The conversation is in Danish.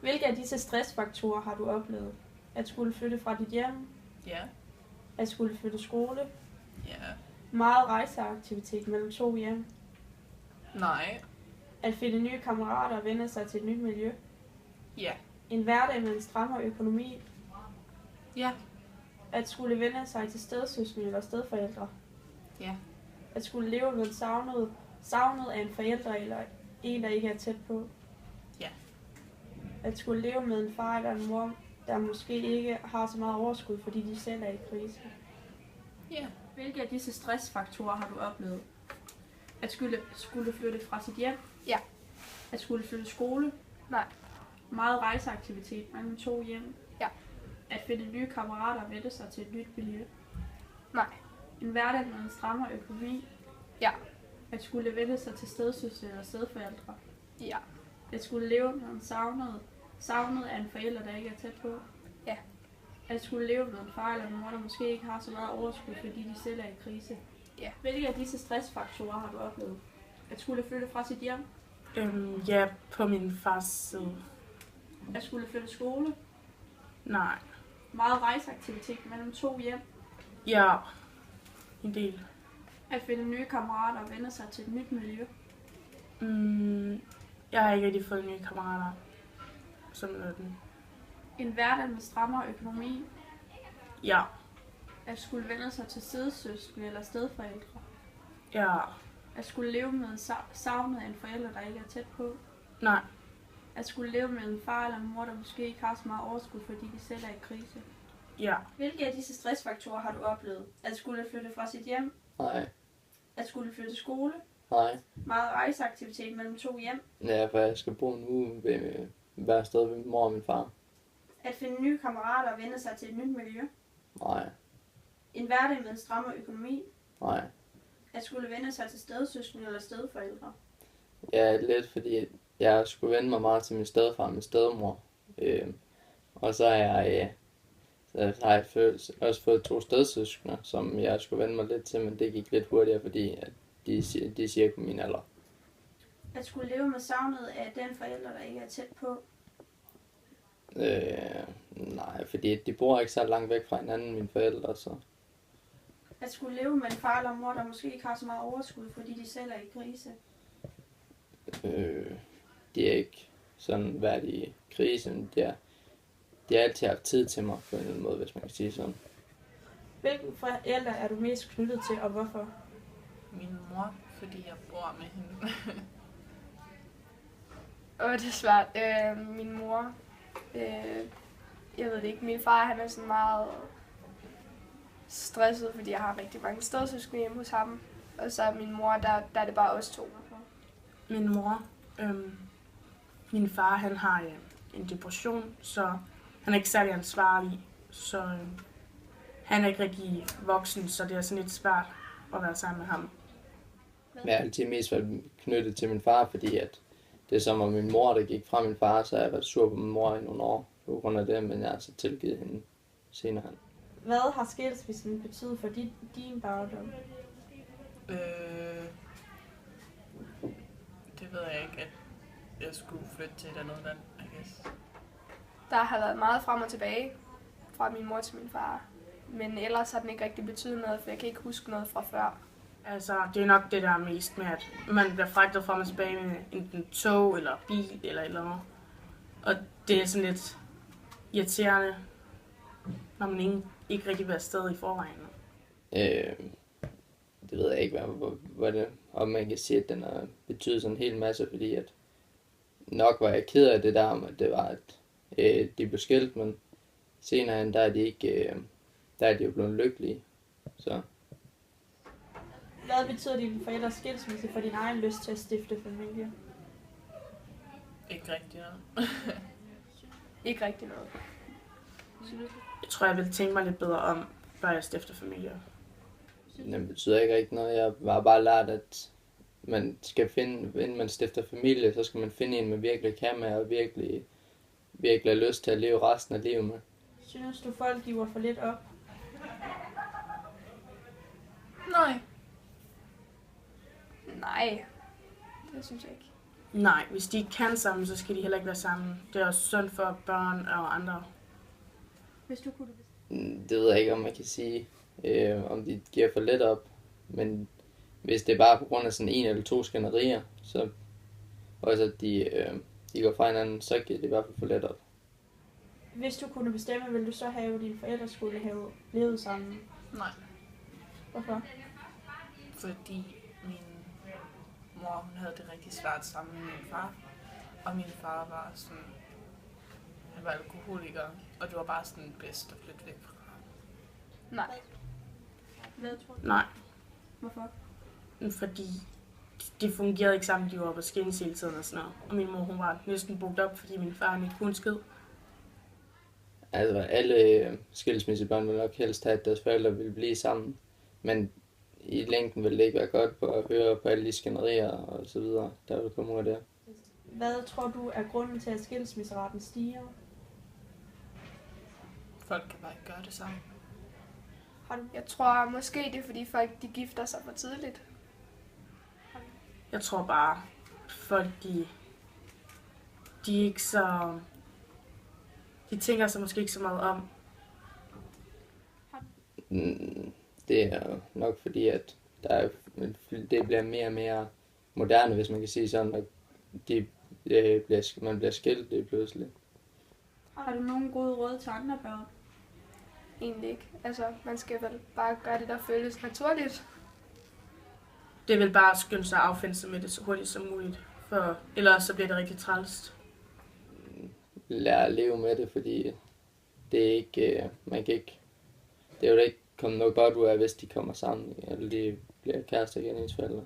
Hvilke af disse stressfaktorer har du oplevet? At skulle flytte fra dit hjem? Ja. At skulle flytte skole? Ja. Meget rejseaktivitet mellem 2 hjem? Nej. At finde nye kammerater og vende sig til et nyt miljø? Ja. En hverdag med en strammere økonomi? Ja. At skulle vende sig til stedsøskende eller stedforældre? Ja. At skulle leve med en savnet af en forælder eller en, der ikke er tæt på? Ja. At skulle leve med en far eller en mor, der måske ikke har så meget overskud, fordi de selv er i krise? Ja. Hvilke af disse stressfaktorer har du oplevet? At skulle flytte fra sit hjem? Ja. At skulle flytte skole? Nej. Meget rejseaktivitet mellem 2 hjem? Ja. At finde nye kammerater og vende sig til et nyt miljø? Nej. En hverdag med en strammere økonomi? Ja. At skulle vende sig til stedsøskende eller stedforældre? Ja. At skulle leve med en savnet af en forælder, der ikke er tæt på? Ja. At skulle leve med en far eller en mor, der måske ikke har så meget overskud, fordi de selv er i krise? Ja. Hvilke af disse stressfaktorer har du oplevet? At skulle flytte fra sit hjem? Ja, på min fars side. At skulle flytte skole? Nej. Meget rejseaktivitet mellem 2 hjem? Ja, en del. At finde nye kammerater og vende sig til et nyt miljø? Jeg har ikke rigtig fået nye kammerater. Som den. En hverdag med strammere økonomi? Ja. At skulle vende sig til stedsøskende eller stedforældre? Ja. At skulle leve med en savnet af en forælder, der ikke er tæt på? Nej. At skulle leve med en far eller en mor, der måske ikke har så meget overskud, fordi de selv er i krise? Ja. Hvilke af disse stressfaktorer har du oplevet? At skulle flytte fra sit hjem? Nej. At skulle flytte skole? Nej. Meget rejseaktivitet mellem 2 hjem? Ja, for jeg skal bo en uge ved hver sted ved min mor og min far. At finde nye kammerater og vende sig til et nyt miljø? Nej. En hverdag med en strammere økonomi? Nej. At skulle vende sig til stedsøskende eller stedforældre? Ja, lidt fordi jeg skulle vende mig meget til min stedfar og min stedmor. Og så har jeg også fået 2 stedsøskende, som jeg skulle vende mig lidt til, men det gik lidt hurtigere, fordi at de er cirka min alder. At skulle leve med savnet af den forælder, der ikke er tæt på? Nej, fordi de bor ikke så langt væk fra hinanden, mine forældre, så... At skulle leve med en far eller mor, der måske ikke har så meget overskud, fordi de selv er i krise? De er ikke sådan været i krise, men de har altid haft tid til mig på en eller anden måde, hvis man kan sige sådan. Hvilken forælder er du mest knyttet til, og hvorfor? Min mor, fordi jeg bor med hende. Det er svært. Min mor, jeg ved det ikke, min far han er sådan meget stresset, fordi jeg har rigtig mange stedsøskende hjemme hos ham. Og så er min mor, der er det bare os 2. Min mor, min far, han har en depression, så han er ikke særlig ansvarlig. Så han er ikke rigtig voksen, så det er sådan lidt svært at være sammen med ham. Men jeg har altid mest været knyttet til min far, fordi at det er som om min mor, der gik fra min far, så har jeg været sur på min mor i nogle år på grund af det, men jeg har så tilgivet hende senere hen. Hvad har skilsmissen betydet for din barndom? Det ved jeg ikke, at jeg skulle flytte til et andet land, I guess. Der har været meget frem og tilbage fra min mor til min far. Men ellers har den ikke rigtig betydet noget, for jeg kan ikke huske noget fra før. Altså, det er nok det, der er mest med, at man bliver fragtet frem og tilbage med enten tog eller bil eller et eller andet. Og det er sådan lidt irriterende, når man ikke rigtig vil afsted i forvejen. Det ved jeg ikke, om man kan sige, at den har betydet sådan en hel masse, fordi at nok var jeg ked af det der, men det var, at de blev skilt, men senere hen, der er de jo blevet lykkelige. Så. Hvad betyder din forældres skilsmisse for din egen lyst til at stifte familie? Ikke rigtig noget. Ikke rigtig noget. Jeg tror, jeg vil tænke mig lidt bedre om, før jeg stifter familie. Det betyder ikke rigtig noget. Jeg har bare lært, at man skal finde, inden man stifter familie, så skal man finde en, man virkelig kan med, og virkelig har lyst til at leve resten af livet med. Synes du, folk giver for lidt op? Nej, det synes jeg ikke. Nej, hvis de ikke kan sammen, så skal de heller ikke være sammen. Det er også synd for børn og andre. Hvis du kunne Det ved jeg ikke, om man kan sige, om de giver for let op. Men hvis det er bare på grund af sådan en eller to skænderier, så også at de går fra hinanden, så giver det i hvert fald for let op. Hvis du kunne bestemme, ville du så have, at dine forældre skulle have levet sammen? Nej, Hvorfor? fordi min mor hun havde det rigtig svært sammen med min far. Og min far var sådan, han var alkoholiker, og det var bare sådan bedst at flytte væk fra ham. Nej. Hvad tror du? Nej, Hvorfor? fordi det fungerede ikke sammen, de var på skændes hele tiden og sådan noget. Og min mor, hun var næsten brugt op, fordi min far han ikke kunne en skid. Altså alle skilsmissebørn vil nok helst have, at deres forældre vil blive sammen. Men i længden vil det ikke være godt på at høre på alle de skænderier og så videre, der vil komme ud af det. Hvad tror du er grunden til, at skilsmisseraten stiger? Folk kan bare ikke gøre det sammen. Har du... Jeg tror måske, det er fordi folk de gifter sig for tidligt. Jeg tror bare, folk de er ikke så... De tænker sig måske ikke så meget om. Det er nok fordi, at det bliver mere og mere moderne, hvis man kan sige sådan, at man bliver skilt lige pludselig. Har du nogen gode råd til andre børn? Egentlig ikke. Altså, man skal vel bare gøre det, der føles naturligt. Det vil bare skynde sig at affinde sig med det så hurtigt som muligt. For ellers så bliver det rigtig træls. Lære at leve med det, fordi det er ikke, man kan ikke, det er jo da ikke kommet noget godt ud af, hvis de kommer sammen, eller de bliver kærester igen, ens forældre.